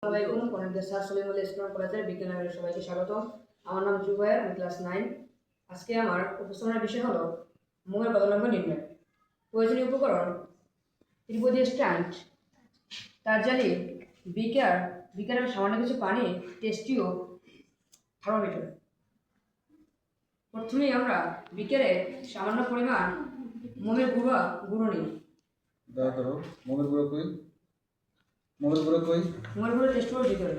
আসসালামাইকুম কলেজের স্যার সলিমুল ইসলাম কলেজের বিজ্ঞান বিভাগের সবাইকে স্বাগত। আমার নাম জুবায়ের, আমি ক্লাস 9। আজকে আমার উপস্থাপনার বিষয় হলো মোমের গলনাঙ্ক নির্ণয়। প্রয়োজনীয় উপকরণ: ত্রিপদী স্ট্যান্ড, তারজালি, বিকারের সামান্য কিছু পানি, টেস্ট টিউব, থার্মোমিটার। প্রথমেই আমরা বিকারে সামান্য পরিমাণ মোমের গুঁড়ো নিই। মোমের গুঁড়ো টেস্ট টিউবের ভিতরে।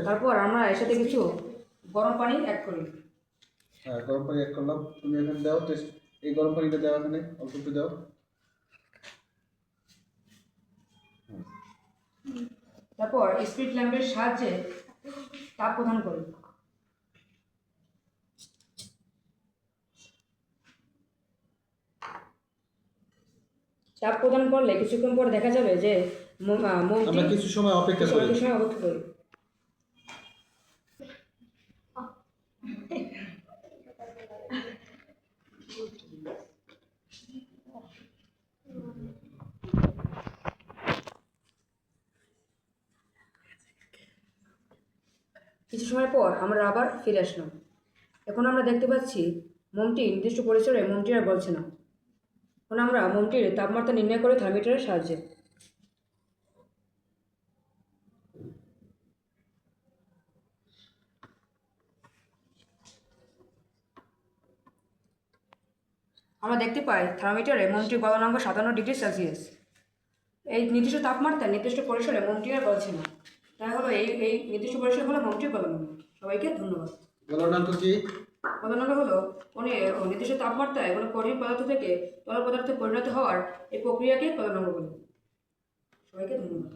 তারপর আমরা এর সাথে কিছু গরম পানি অ্যাড করি। গরম পানি অ্যাড করলাম। তুমি এখানে দাও টেস্ট, এই গরম পানিটা দাও, এখানে অল্প একটু দাও। তারপর স্পিড ল্যাম্পের সাহায্যে তাপ প্রদান করি। তাপ প্রদান করলে কিছুক্ষণ পরে দেখা যাবে যে আমরা কিছু সময় অপেক্ষা করি। কিছু সময় পর আমরা আবার ফিরে আসলাম। এখন আমরা দেখতে পাচ্ছি মোমটি নির্দিষ্ট পরিসরে মোমটি আর গলছে না। এখন আমরা মোমটির তাপমাত্রা নির্ণয় করে থার্মোমিটারের সাহায্যে। আমরা দেখতে পাই থার্মোমিটারে মোমটির গলনাঙ্ক 57°C। এই নির্দিষ্ট তাপমাত্রায় নির্দিষ্ট পরিসরে মোমটি আর গলছে না। তাই হলো এই নির্দিষ্ট পরিসর হলো মোমটির গলনাঙ্ক। সবাইকে ধন্যবাদ। গলনাঙ্ক কি? গলনাঙ্ক হলো নির্দিষ্ট তাপমাত্রায় কোনো কঠিন পদার্থ থেকে তরল পদার্থে পরিণত হওয়ার এই প্রক্রিয়াকে গলনাঙ্ক বলে। সবাইকে ধন্যবাদ।